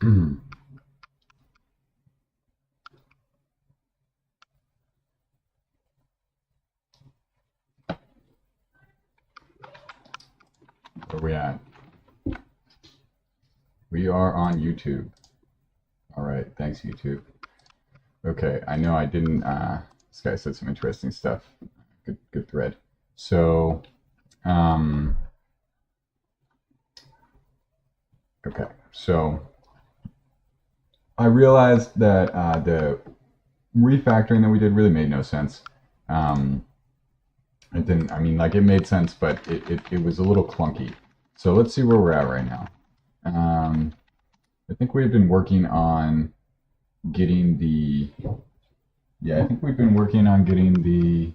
Where are we at? We are on YouTube. All right, thanks YouTube. Okay, I know I didn't, this guy said some interesting stuff. Good thread. So, okay, so I realized that the refactoring that we did really made no sense. It didn't, I mean, like it made sense, but it was a little clunky. So let's see where we're at right now. I think we've been working on getting the, I think we've been working on getting the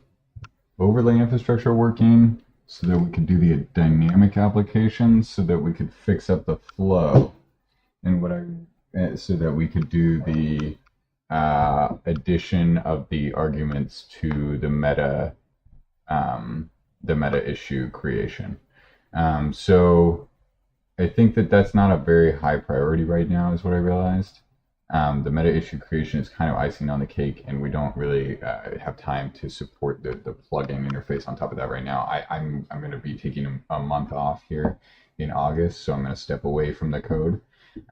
overlay infrastructure working so that we could do the dynamic applications so that we could fix up the flow and so that we could do the addition of the arguments to the meta issue creation. So I think that that's not a very high priority right now, is what I realized. The meta issue creation is kind of icing on the cake, and we don't really have time to support the plugin interface on top of that right now. I'm going to be taking a month off here in August, so I'm going to step away from the code.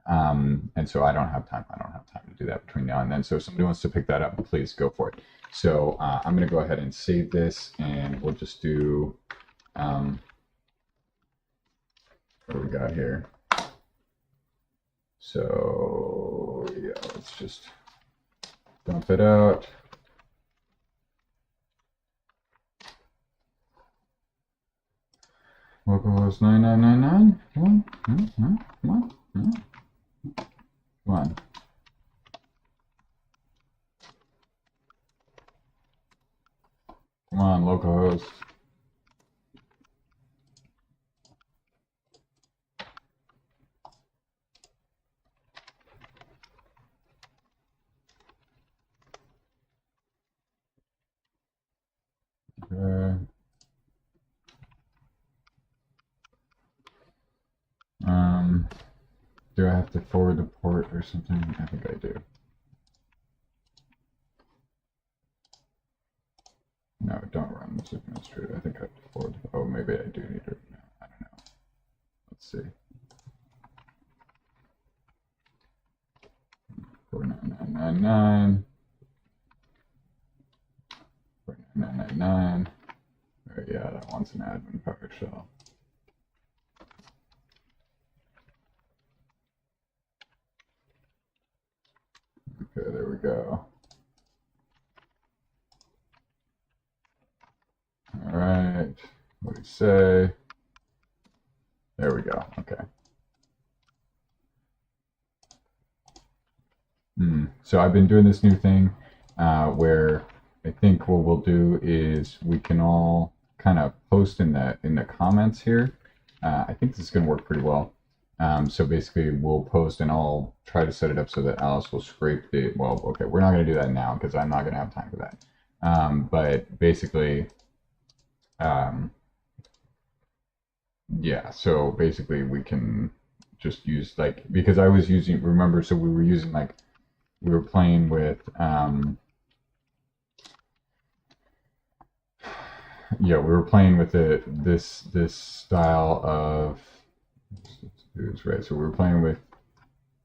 And so I don't have time. I don't have time to do that between now and then. So if somebody wants to pick that up, please go for it. So I'm going to go ahead and save this, and we'll just do what we got here. So yeah, let's just dump it out. Localhost 9999. Come on. Come on, localhost. Okay. Do I have to forward the port or something? I think I do. No, don't run this administrator. I think I have to forward. Oh, maybe I do need it. No, I don't know. Let's see. 49999. 49999. Oh, yeah, that wants an admin PowerShell. Okay, there we go. All right, what do you say? There we go, okay. So I've been doing this new thing where I think what we'll do is we can all kind of post in the comments here. I think this is going to work pretty well. So basically we'll post and I'll try to set it up so that Alice will scrape the, well, okay, we're not going to do that now because I'm not going to have time for that. But basically, yeah, so basically we can just use like, because I was using, remember, so we were using like, we were playing with, yeah, we were playing with this style of, right, so we were playing with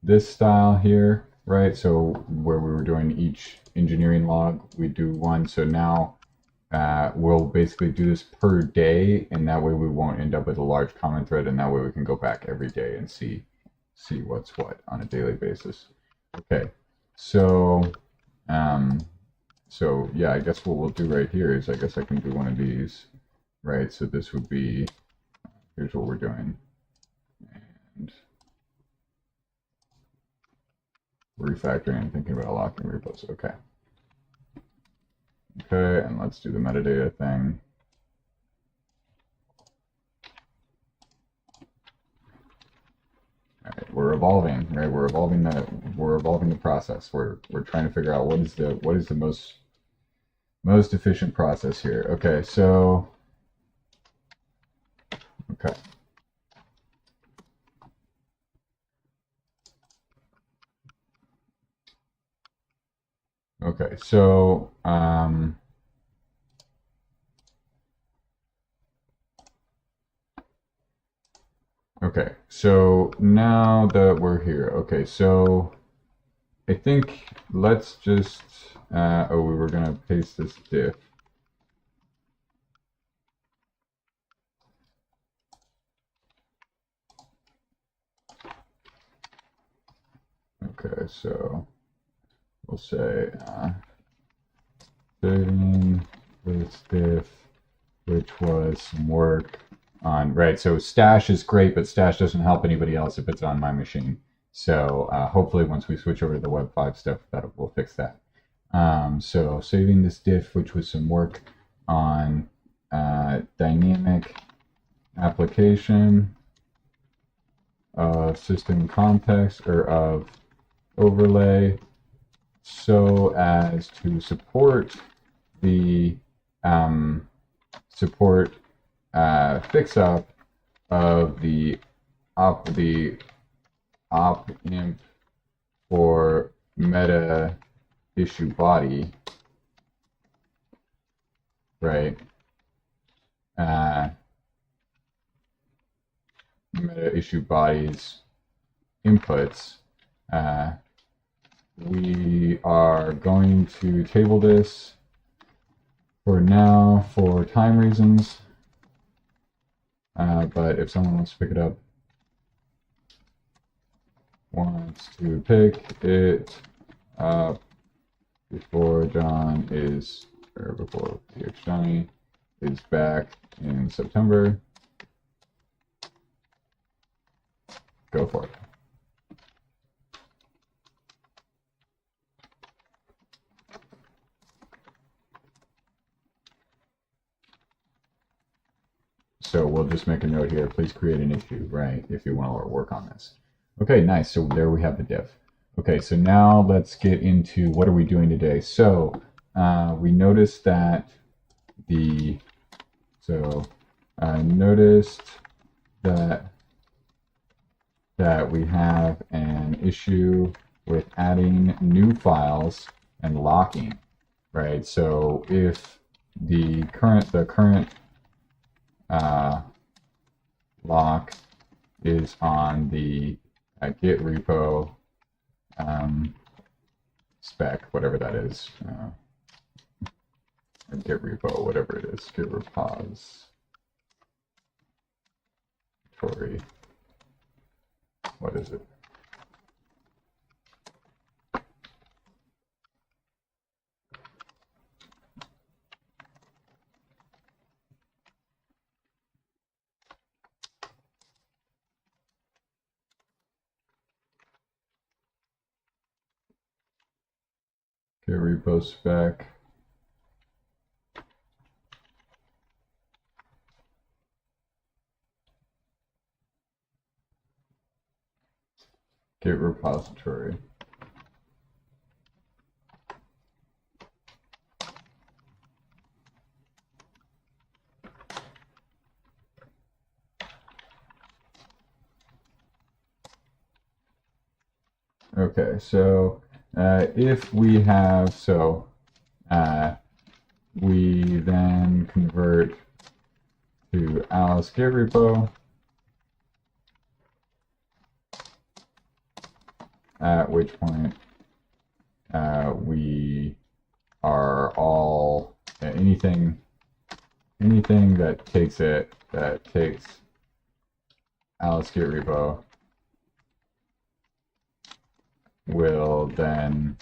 this style here, right? So where we were doing each engineering log, we do one. So now we'll basically do this per day, and that way we won't end up with a large common thread, and that way we can go back every day and see what's what on a daily basis. Okay, so so yeah, I guess what we'll do right here is I guess I can do one of these, right? So this would be, here's what we're doing. And refactoring and thinking about locking repos. Okay. Okay, and let's do the metadata thing. All right, we're evolving, right? We're evolving the process. We're trying to figure out what is the most efficient process here. Okay, so okay. Okay, so okay, so now that we're here, okay, so I think let's just oh, we were gonna paste this diff. Okay, so we'll say saving this diff, which was some work on, right, so stash is great, but stash doesn't help anybody else if it's on my machine. So hopefully once we switch over to the Web 5 stuff, that will fix that. So saving this diff, which was some work on dynamic application of system context or of overlay so as to support the support fix up of the op imp for meta issue body, right? Meta issue bodies inputs. We are going to table this for now for time reasons, but if someone wants to pick it up, wants to pick it up before John is, or before PX Johnny is back in September, go for it. So we'll just make a note here, please create an issue, right, if you want to work on this. Okay, nice, so there we have the diff. Okay, so now let's get into what are we doing today. So we noticed that noticed that we have an issue with adding new files and locking, right? So if the current lock is on the Git repo spec, whatever that is, or Git repo, whatever it is, Git repository. What is it? Git repo spec. Git repository. Okay, so if we have, we then convert to Alice Git repo, at which point we are all anything that takes Alice Git repo will then,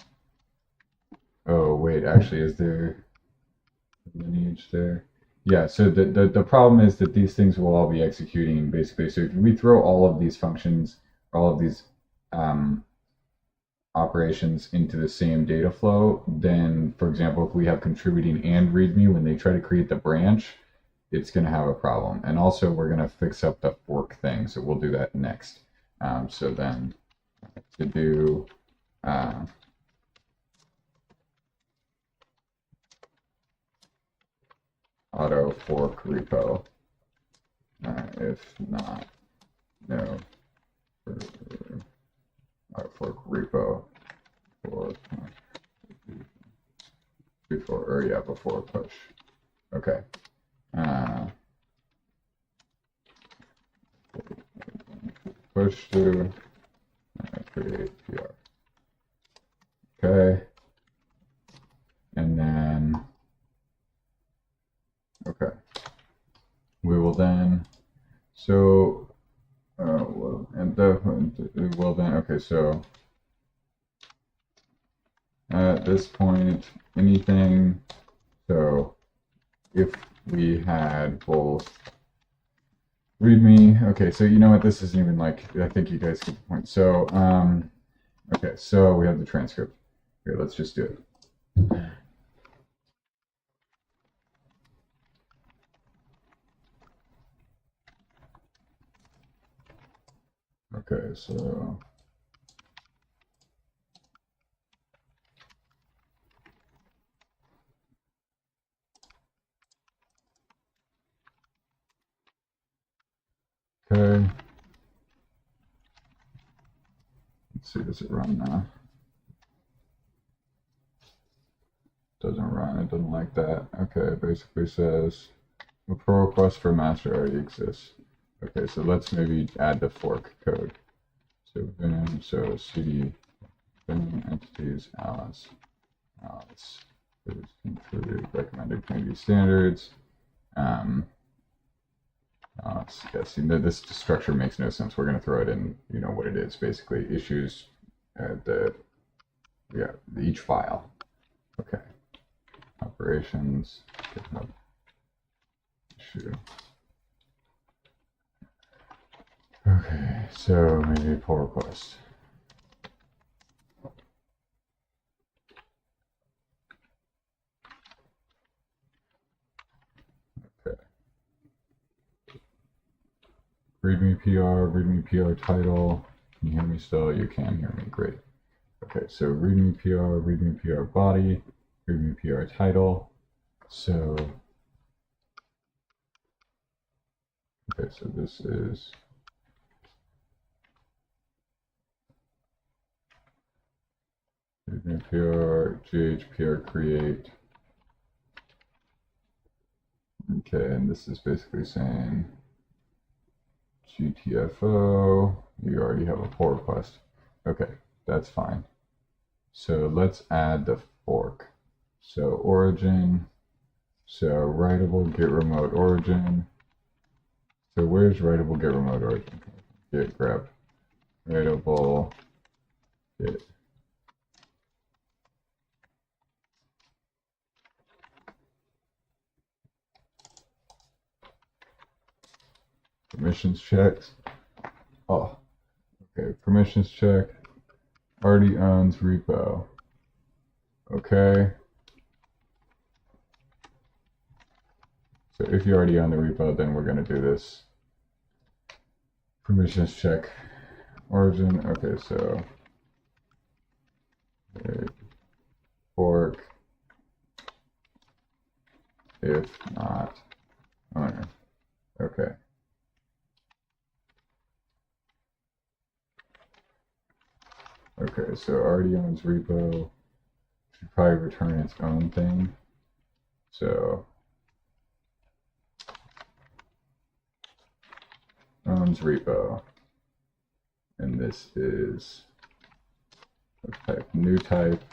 oh wait, actually, is there lineage there? Yeah, so the problem is that these things will all be executing basically. So if we throw all of these functions, all of these operations into the same data flow, then, for example, if we have contributing and readme, when they try to create the branch, it's going to have a problem. And also, we're going to fix up the fork thing, so we'll do that next. So then, to do auto fork repo, if not, no, auto fork repo for before, or yeah, before push. Okay. Push through, create PR. Okay. And then, okay. We will then, so, well, and well then, okay, so at this point, anything, so if we had both readme, okay, so you know what, this isn't even like, I think you guys get the point. So, okay, so we have the transcript. Here, let's just do it. Okay, so okay. Let's see, does it run now? Doesn't run, it doesn't like that. Okay, it basically says a pull request for master already exists. Okay, so let's maybe add the fork code. So vim, so cd vim entities alice is included recommended community standards. Yeah, see, this structure makes no sense. We're going to throw it in, you know what it is, basically issues each file. Okay. Operations, GitHub issue. Okay, so maybe a pull request. Okay. readme PR title. Can you hear me still? You can hear me, great. Okay, so readme PR body, readme PR title. So, okay, so this is readme PR, GHPR create. Okay, and this is basically saying GTFO, you already have a pull request. Okay, that's fine. So let's add the fork. So origin, so writable get remote origin. So where's writable get remote origin? Git grep, writable get. Permissions checks. Oh, okay, permissions check. Already owns repo. Okay. So if you already own the repo, then we're going to do this. Permissions check. Origin. Okay, so fork if not owner. Okay. Okay, so already owns repo should probably return its own thing. So owns repo, and this is type new type.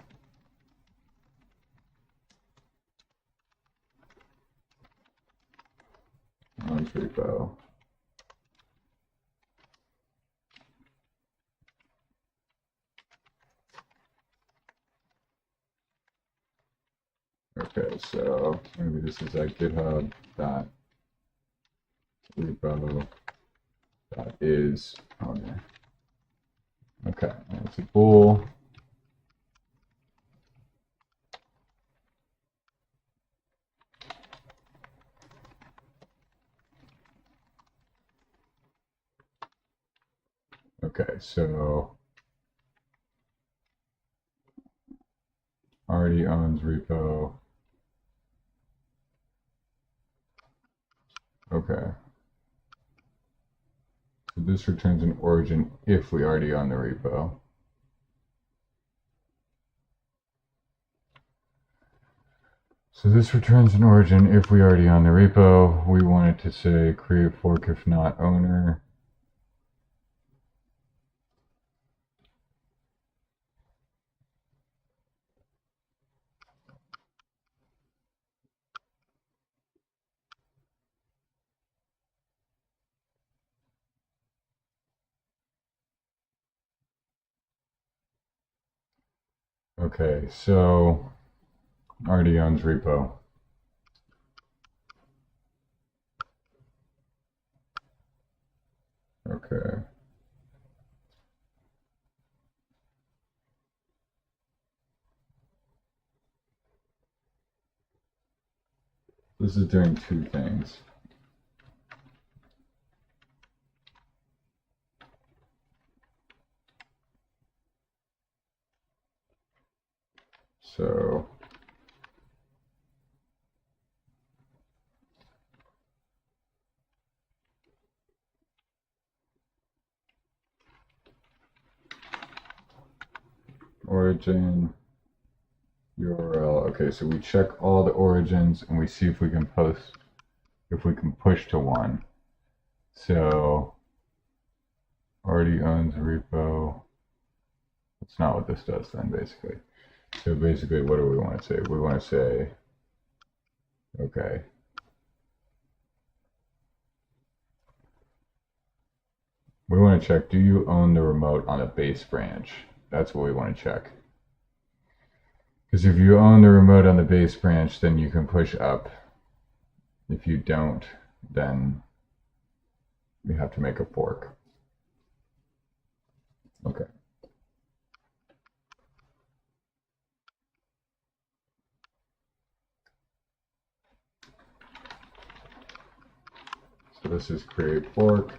Owns repo. Okay, so maybe this is like GitHub dot repo dot is owner. Okay, and it's a bool. Okay, so already owns repo. Okay. So this returns an origin if we already own the repo. So this returns an origin if we already own the repo. We want it to say create fork if not owner. Okay, so already owns repo. Okay. This is doing two things. So origin URL. Okay, so we check all the origins and we see if we can push to one. So already owns repo. That's not what this does then, basically. So basically, what do we want to say? We want to say, okay, we want to check, do you own the remote on a base branch? That's what we want to check. Because if you own the remote on the base branch, then you can push up. If you don't, then we have to make a fork. Okay. So this is create fork.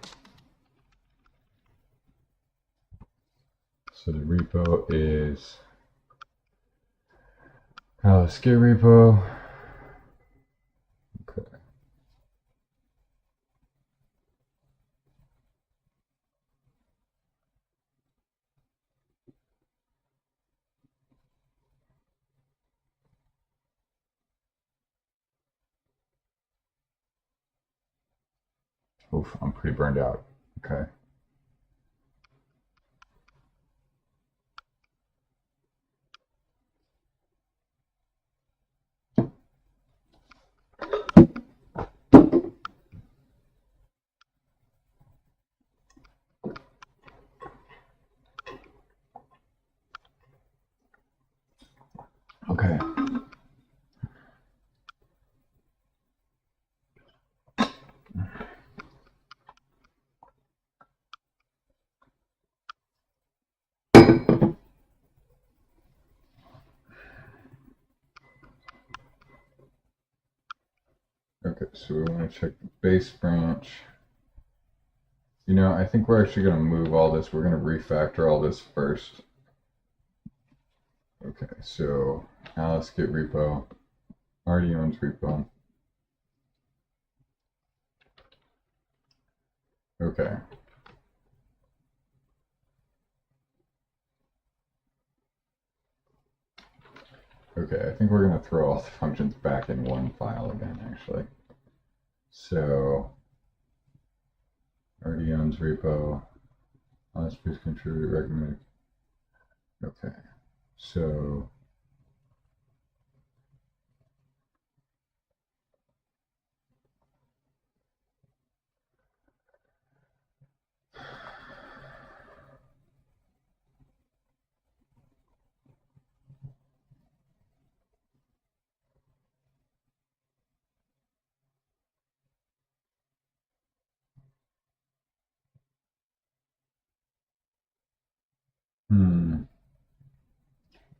So the repo is skit repo. Okay. Oof, I'm pretty burned out. Okay. Okay. Okay, so we want to check the base branch. You know, I think we're actually going to move all this. We're going to refactor all this first. Okay, so Alice get repo, already owns repo. Okay. Okay, I think we're going to throw all the functions back in one file again, actually. So, already owns repo, Alice please contribute, recommend. Okay, so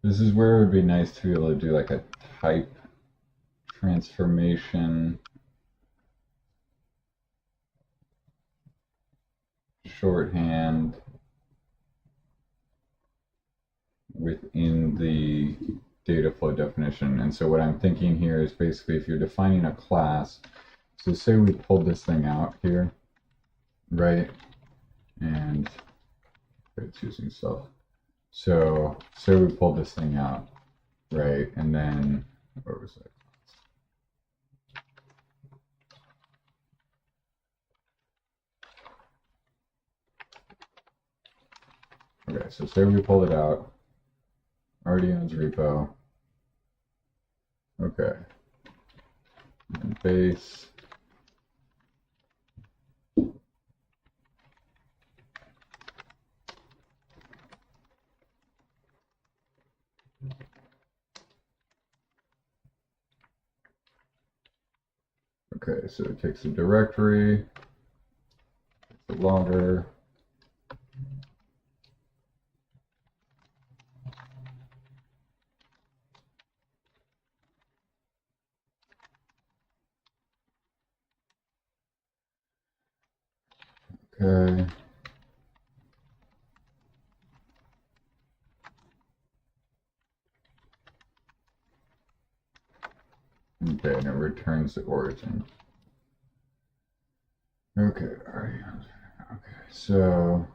this is where it would be nice to be able to do like a type transformation shorthand within the data flow definition. And so what I'm thinking here is basically if you're defining a class, so say we pulled this thing out here, right? And it's using self. So say we pulled this thing out, right? And then, where was it? Okay, so say we pulled it out. Already owns repo. Okay. And base. Okay, so it takes a directory, the logger. Okay. Okay, and it returns the origin. Okay, alright. Okay, so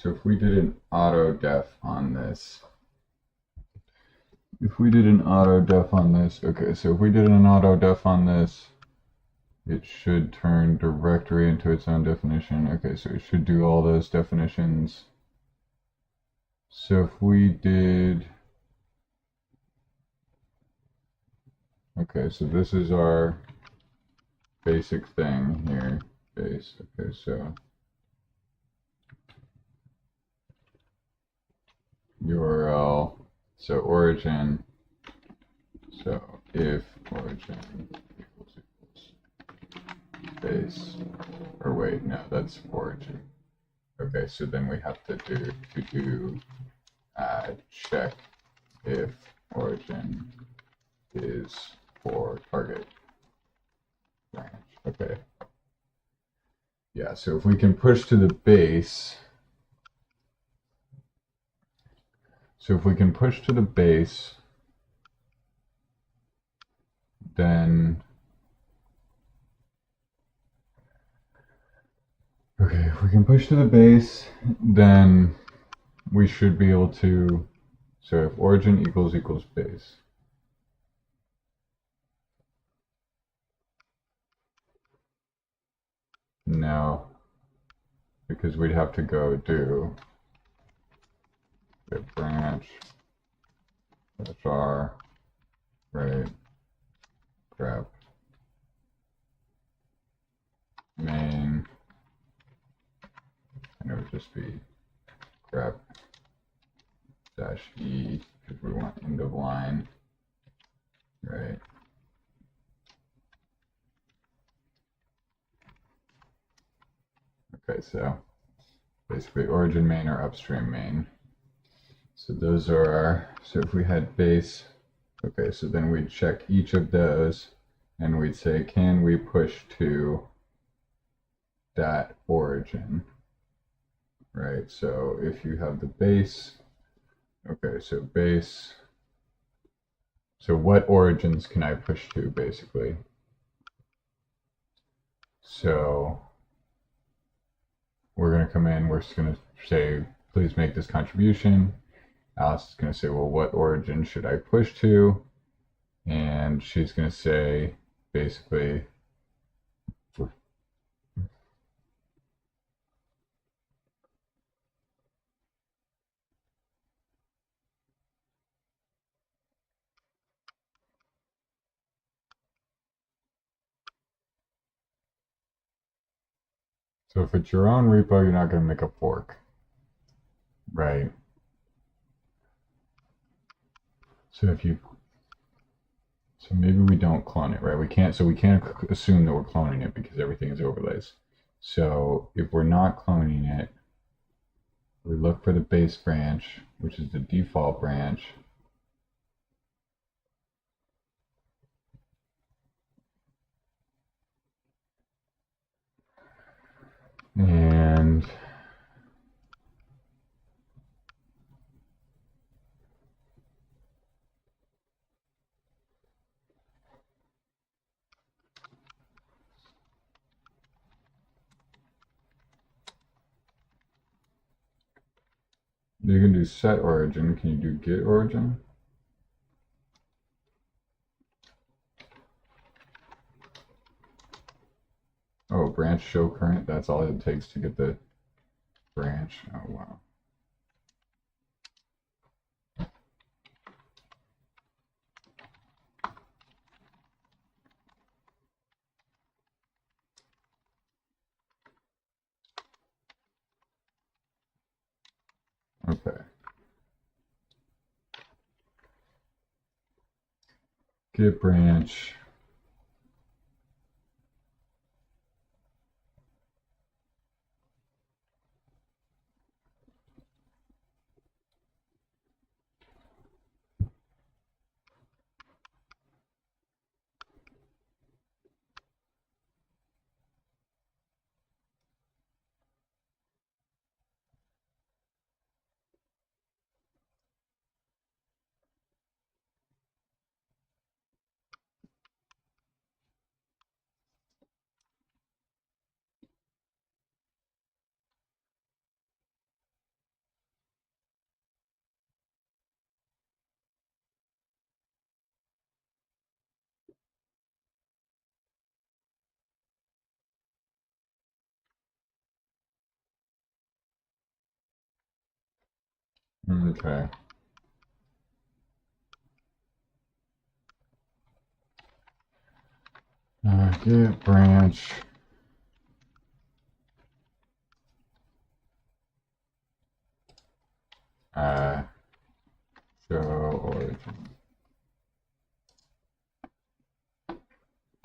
if we did an auto def on this, okay, so if we did an auto def on this, it should turn directory into its own definition. Okay, so it should do all those definitions. So if we did, okay, so this is our basic thing here, base. Okay, so URL, so origin, so if origin equals base, or wait, no, that's origin. Okay, so then we have to do check if origin is for target branch. Okay. Yeah, so if we can push to the base, then okay, if we can push to the base, then we should be able to, so if origin equals base. No, because we'd have to go do the branch, var, right, grep, main, and it would just be grep dash e, because we want end of line, right? Okay, so basically origin main or upstream main. So those are our, so if we had base, okay, so then we'd check each of those and we'd say, can we push to that origin, right? So if you have the base, okay, so base, so what origins can I push to basically? So we're going to come in, we're just going to say, please make this contribution. Alice is going to say, well, what origin should I push to? And she's going to say, basically, so if it's your own repo, you're not going to make a fork, right? So if you, so maybe we don't clone it, right? We can't assume that we're cloning it because everything is overlays. So if we're not cloning it, we look for the base branch, which is the default branch. And you can do set origin. Can you do get origin? Oh, branch show current. That's all it takes to get the branch. Oh wow. Okay. Get branch. Okay. Get branch. Show origin.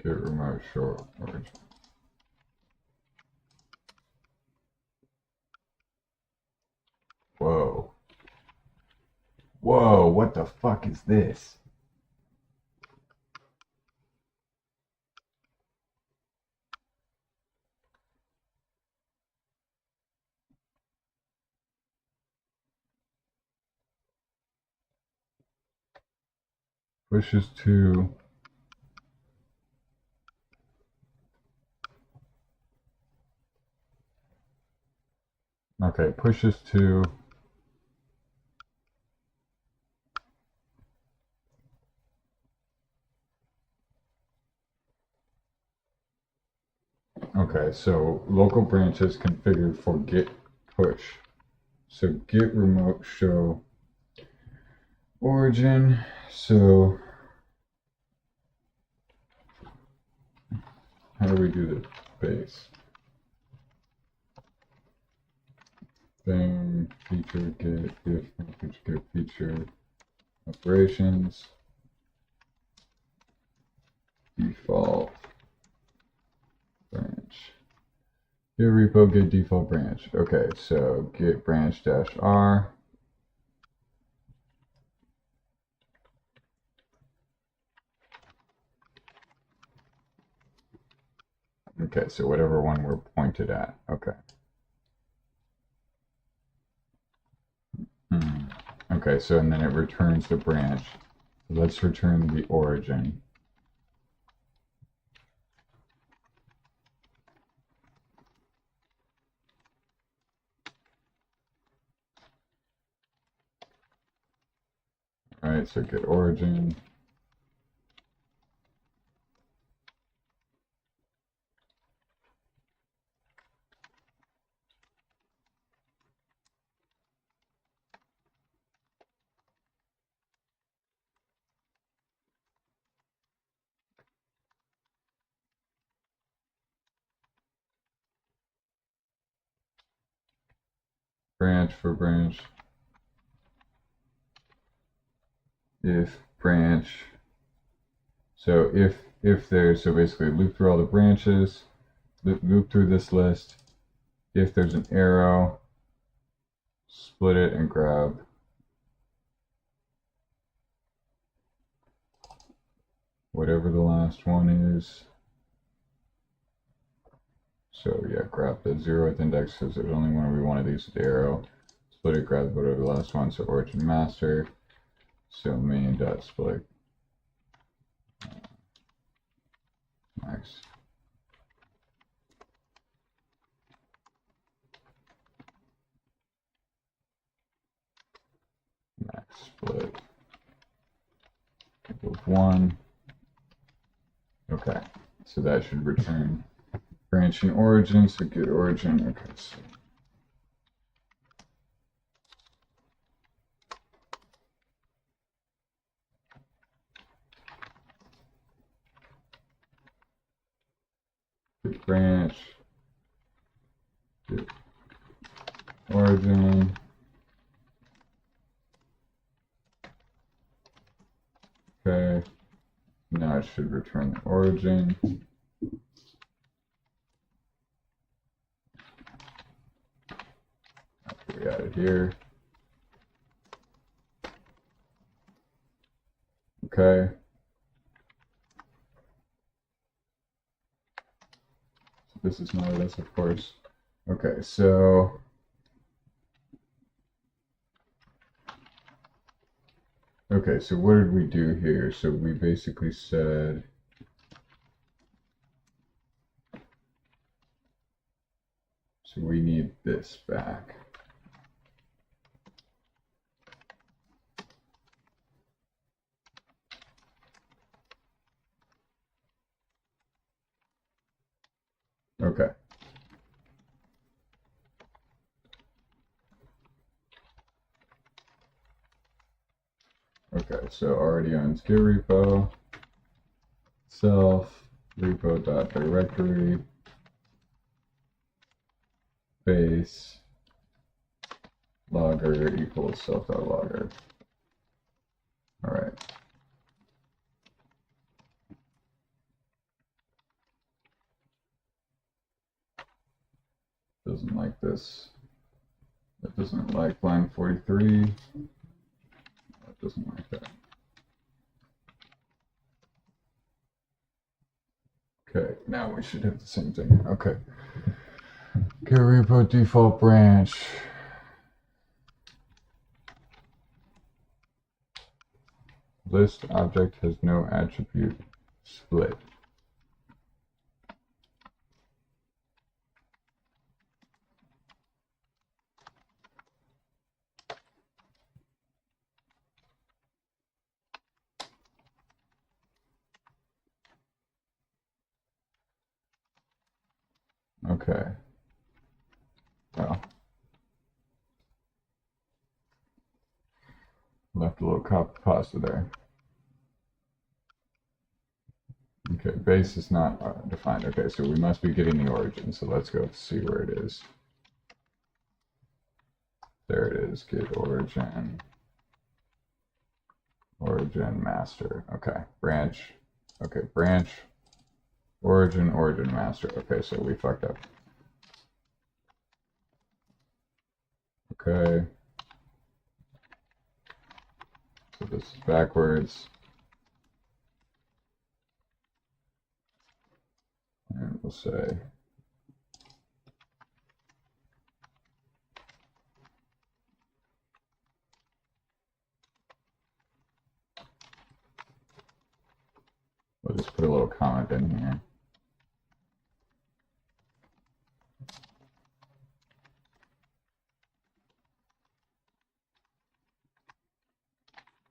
Get remote show origin. Whoa. Whoa, what the fuck is this? Pushes to okay, pushes to okay, so local branches configured for get push. So get remote show origin. So how do we do the base? Thing feature get if message get feature operations default branch. Get repo get default branch. Okay, so get branch dash R. Okay, so whatever one we're pointed at. Okay. Okay, so and then it returns the branch. Let's return the origin. All right, so get origin. Branch for branch. If branch. So if there's so basically loop through all the branches, loop through this list. If there's an arrow, split it and grab whatever the last one is. So yeah, grab the 0th index because there's only one we want to use the arrow. Split it, grab whatever the last one. So origin master. So main dot split. Nice. Max split equals 1. Okay, so that should return branch and origin. So get origin. Okay, so branch, get origin. Okay, now it should return the origin. After we add it here. Okay. So this is not this, of course. Okay, so what did we do here? So we basically said so we need this back. Okay. Okay, so already owns get repo, self, repo.directory, base, logger equals self.logger. All right. Doesn't like this. That doesn't like line 43. That doesn't like that. Okay, now we should have the same thing. Okay. Get repo default branch. List object has no attribute split. Okay. Well, left a little copy pasta there. Okay, base is not defined. Okay, so we must be getting the origin. So let's go see where it is. There it is. Get origin. Origin master. Okay, branch. Okay, branch. Origin master. Okay, so we fucked up. Okay. So this is backwards. And we'll say we'll just put a little comment in here.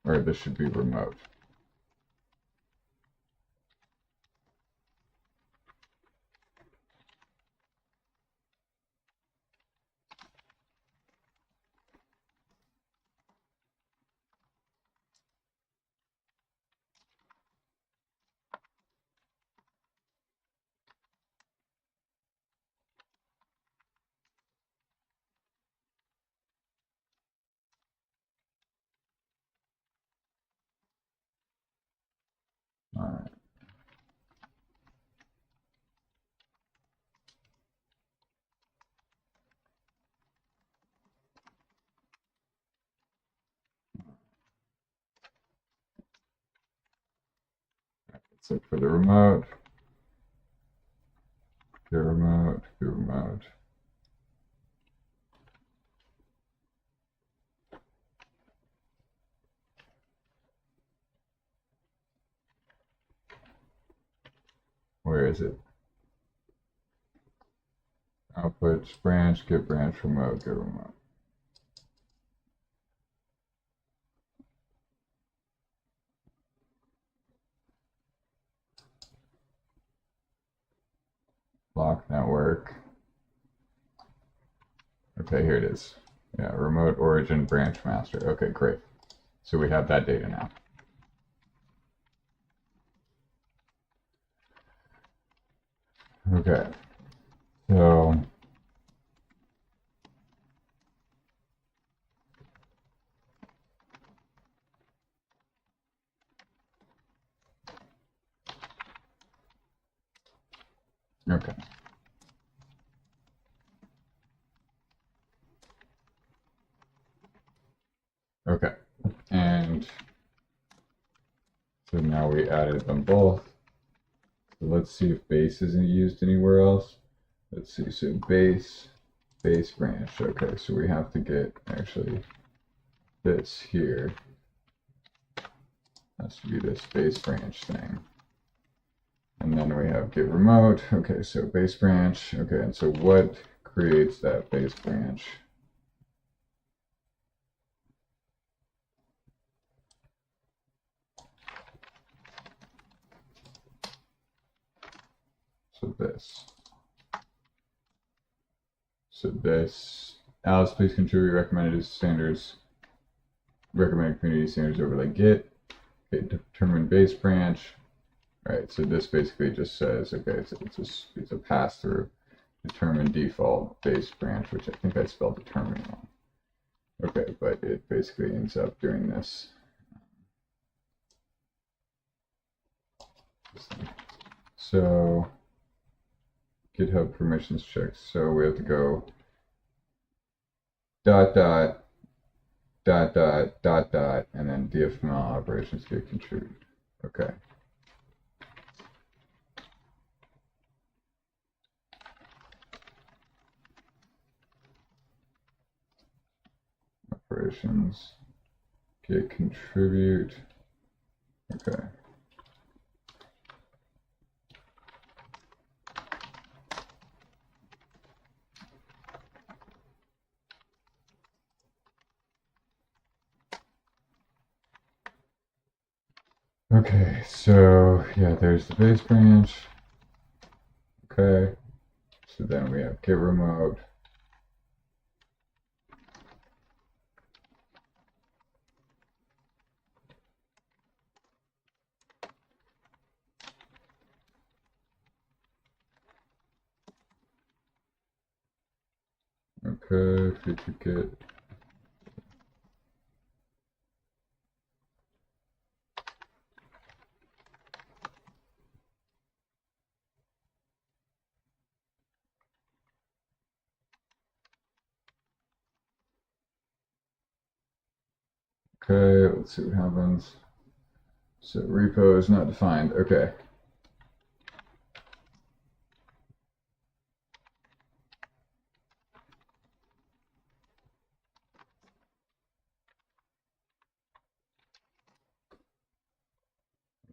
Or this should be remote. All right. So for the remote, the remote, the remote. Where is it? Output branch, get branch, remote, get remote. Block network. Okay, here it is. Yeah, remote origin branch master. Okay, great. So we have that data now. Okay. Okay. Okay. And so now we added them both. So let's see if base isn't used anywhere else. Let's see. So base branch. Okay. So we have to get actually this here. Has to be this base branch thing. And then we have get remote. Okay. So base branch. Okay. And so what creates that base branch? So this. So this. Alice, please contribute recommended standards. Recommended community standards overlay Git. Okay, determine base branch. All right, so this basically just says, okay, it's a pass through. Determine default base branch, which I think I spelled determine wrong. Okay, but it basically ends up doing this. So GitHub permissions checks. So we have to go dot dot dot dot dot dot and then dfml operations get contributed. Okay. Operations get contribute. Okay. Okay, so yeah, there's the base branch. Okay, so then we have get remote. Okay, feature kit. Okay, let's see what happens. So repo is not defined. Okay.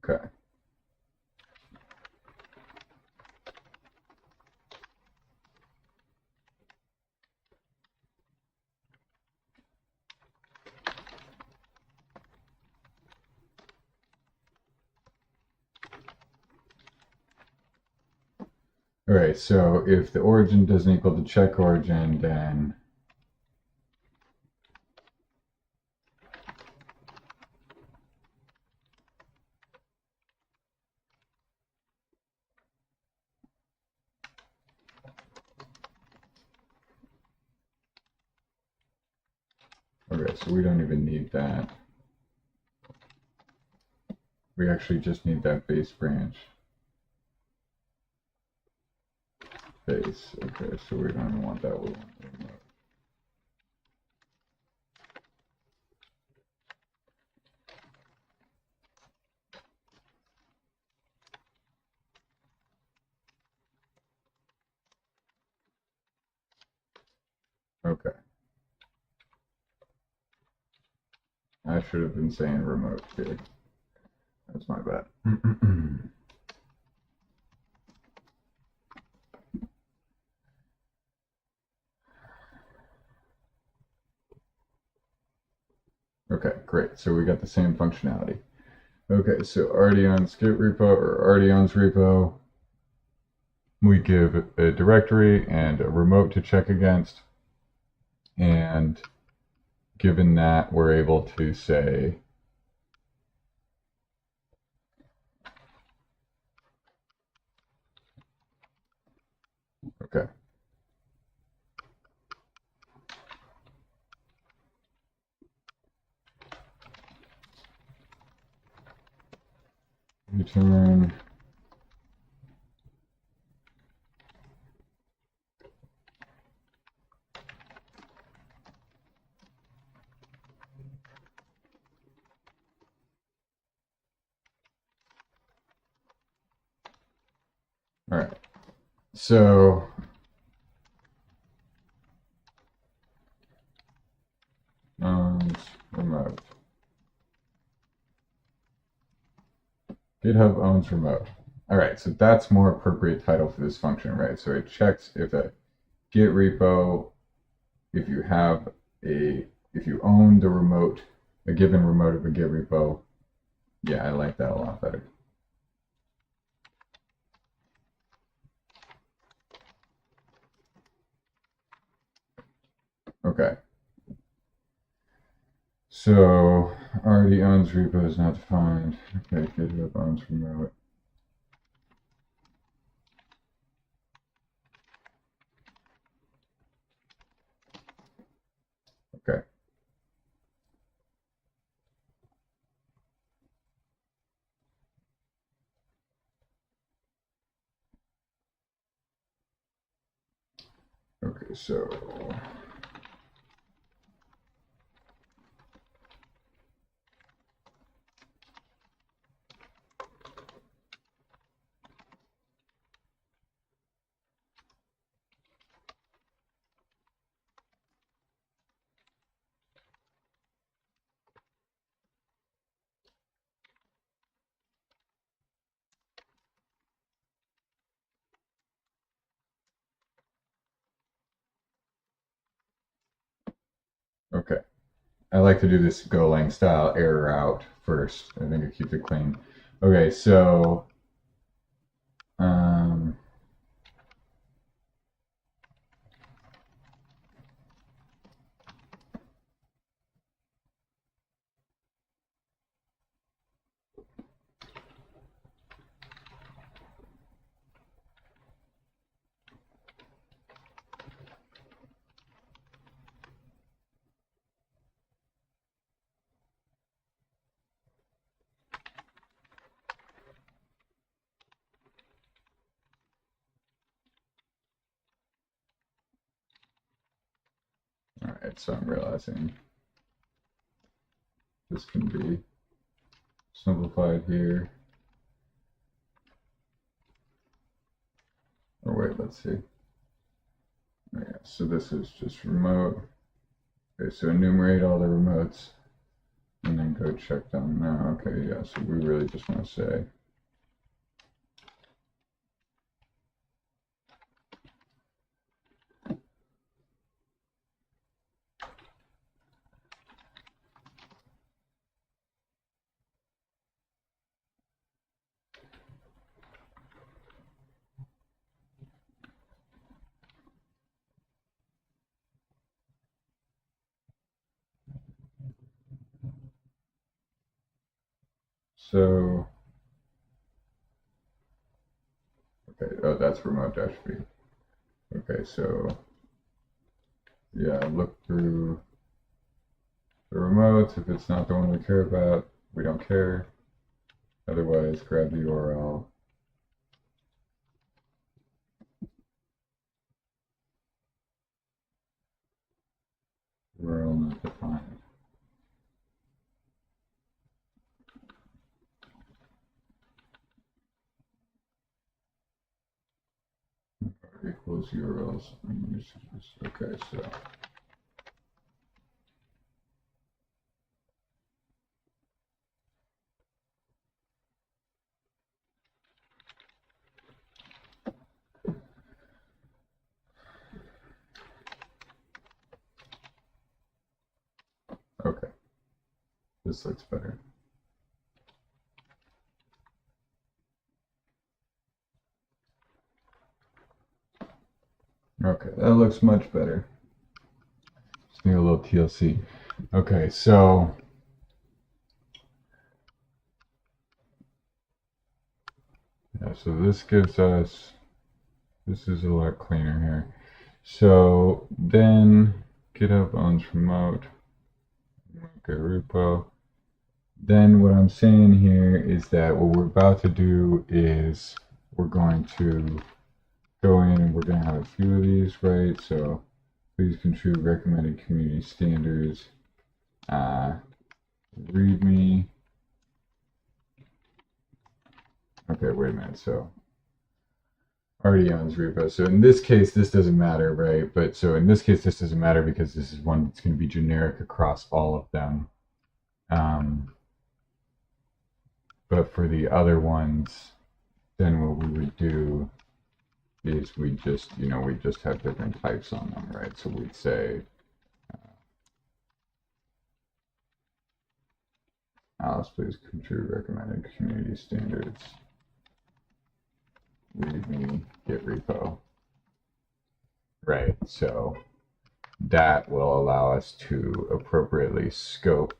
Okay. All right, so if the origin doesn't equal the check origin, then okay, so we don't even need that. We actually just need that base branch. Base. Okay, so we don't even want that one. Okay. I should have been saying remote here. That's my bad. Okay, great. So we got the same functionality. Okay, so Ardion's Git repo or Ardion's repo. We give a directory and a remote to check against. And given that, we're able to say, okay. Return All right. So remote. GitHub owns remote. All right, so that's more appropriate title for this function, right? So it checks if a Git repo, if you have if you own the remote, a given remote of a Git repo. Yeah, I like that a lot better. Okay. So already owns repo is not defined. Okay, GitHub owns remote. Okay. Okay, so okay. I like to do this Golang style error out first. I think it keeps it clean. Okay, so um, all right, so I'm realizing this can be simplified here. Or wait, let's see. Okay, so this is just remote. Okay, so enumerate all the remotes and then go check them now. Okay, yeah, so we really just want to say so. Okay, oh, that's remote dash B. Okay, so yeah, look through the remotes. If it's not the one we care about, we don't care. Otherwise, grab the URL. URL not defined. Equals URLs and usages. Okay, so okay, this looks better. Okay, that looks much better. Just need a little TLC. Okay, so yeah, so this gives us, this is a lot cleaner here. So then GitHub owns remote. Okay, repo. Then what I'm saying here is that what we're about to do is we're going to go in and we're going to have a few of these, right? So please contribute recommended community standards. README. Okay, wait a minute. So already owns repo. So in this case, this doesn't matter, right? But so in this case, this doesn't matter because this is one that's going to be generic across all of them. But for the other ones, then what we would do is we just, we just have different types on them, right? So we'd say Alice, please contribute recommended community standards. README git repo. Right, so that will allow us to appropriately scope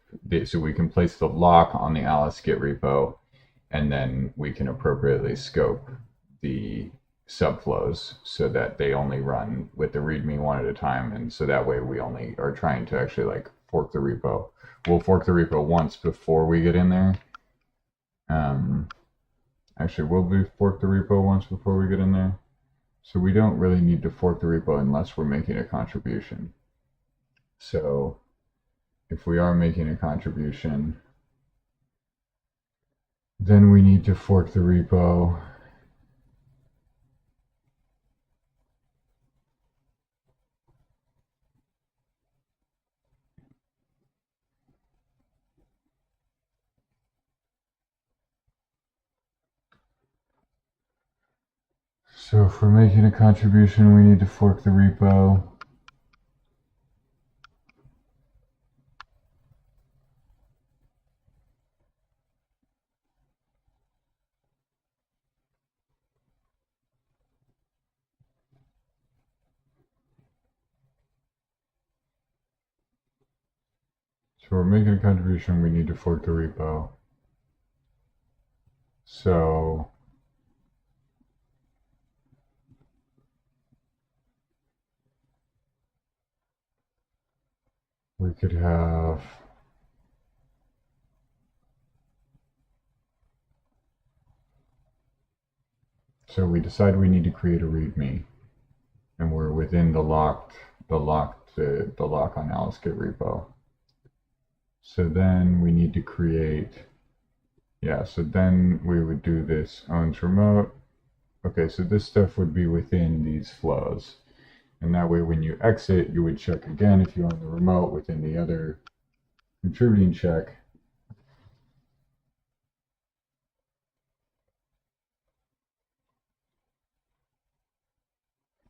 so we can place the lock on the Alice Git repo, and then we can appropriately scope the subflows so that they only run with the README one at a time, and so that way we only are trying to actually like fork the repo. We'll fork the repo once before we get in there. Actually, will we fork the repo once before we get in there? So we don't really need to fork the repo unless we're making a contribution. So if we are making a contribution, then we need to fork the repo. So if we're making a contribution, we need to fork the repo. So we're making a contribution, we need to fork the repo. So we could have so we decide we need to create a README, and we're within the lock on Alice Git repo. So then we need to create, so then we would do this owns remote. Okay, so this stuff would be within these flows. And that way when you exit, you would check again if you own the remote within the other contributing check.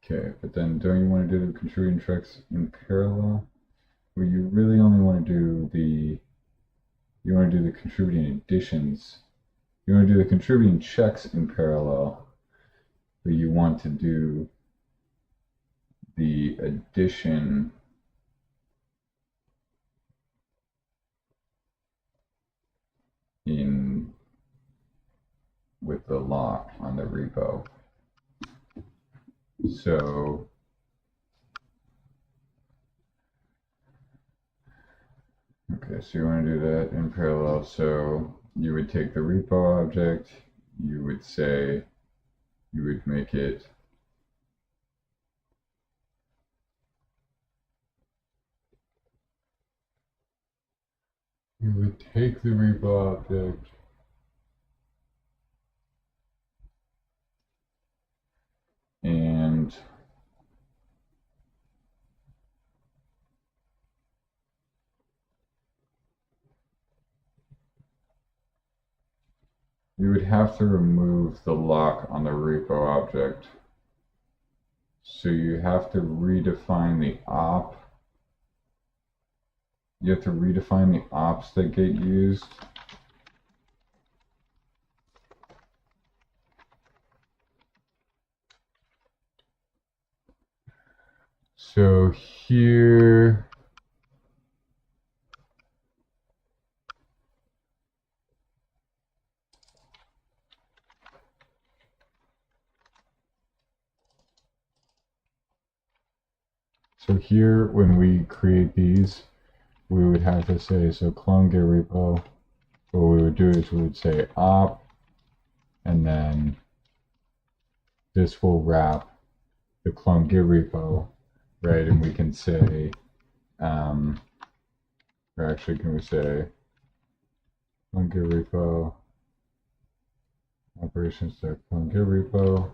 Okay, but then don't you want to do the contributing checks in parallel? Well, you really only want to do the contributing additions. You want to do the contributing checks in parallel, but you want to do the addition in with the lock on the repo. So okay, so you want to do that in parallel. So you would take the repo object, you would say, you would make it you would take the repo object and you would have to remove the lock on the repo object. So you have to redefine the op. You have to redefine the ops that get used. So here, when we create these, we would have to say, so clone git repo, what we would do is we would say op, and then this will wrap the clone git repo, right? And we can say, or actually, can we say clone git repo operations clone git repo,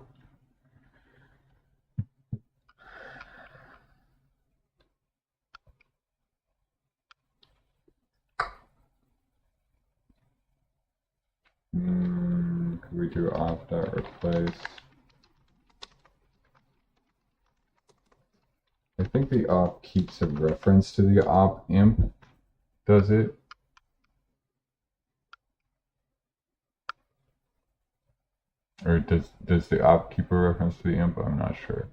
redo op.replace. I think the op keeps a reference to the op imp, does it? Or does the op keep a reference to the imp? I'm not sure.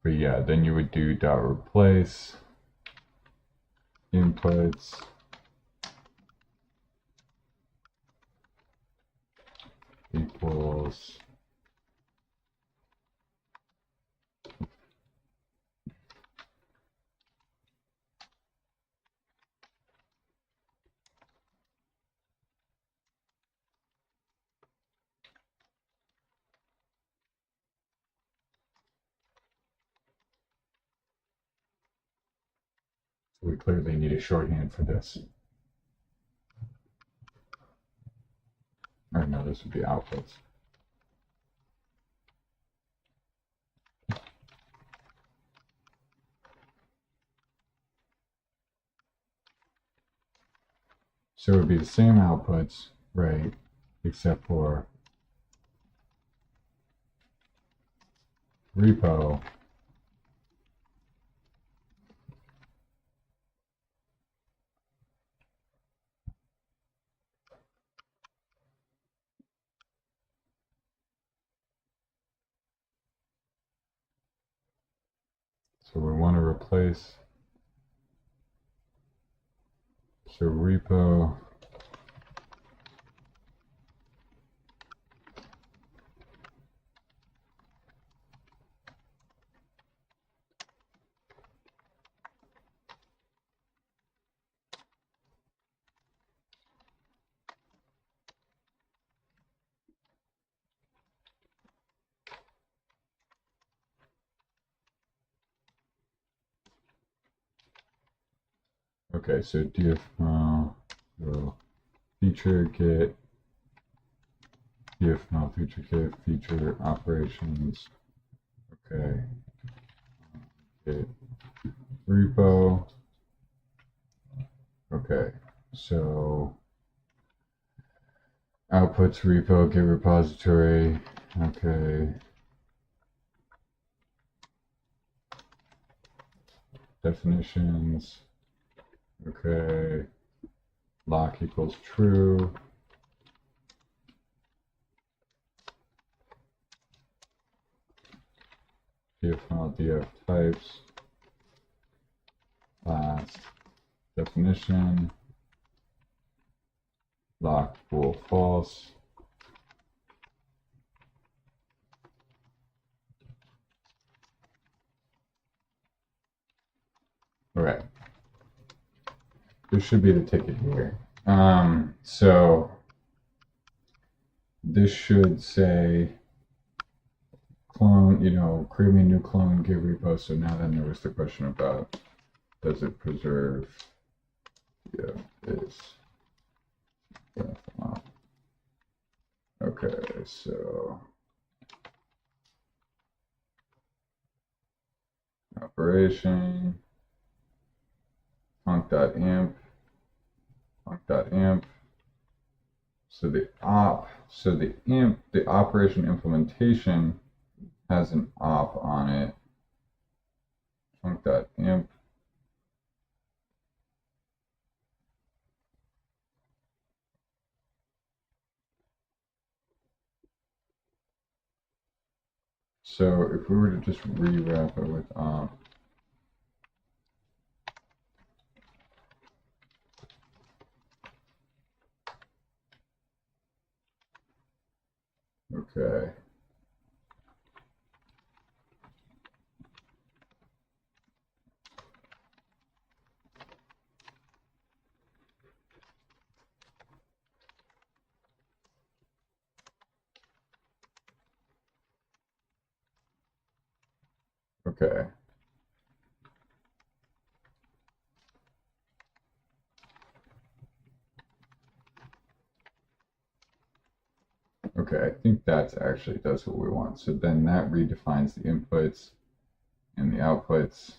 But yeah, then you would do dot replace inputs equals we clearly need a shorthand for this. Or no, this would be outputs. So it would be the same outputs, right? Except for repo so we want to replace, so repo okay, so dfmo so feature get dfmo feature get feature operations, okay, get repo, okay, so outputs repo get repository, okay, definitions, okay, lock equals true, dfmo df types, class definition, lock bool false, all right. This should be the ticket here. So this should say clone, create me a new clone, give repo. So now then there was the question about, does it preserve? Yeah, it's okay, so operation func.imp, func.imp. So the the operation implementation has an op on it. Func.imp. So if we were to just rewrap it with op, okay. Okay. Okay, I think that's actually does what we want. So then that redefines the inputs and the outputs.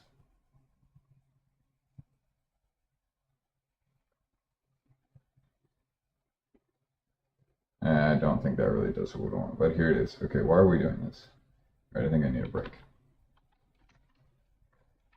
don't think that really does what we want, but here it is. Okay, why are we doing this? Right, I think I need a break.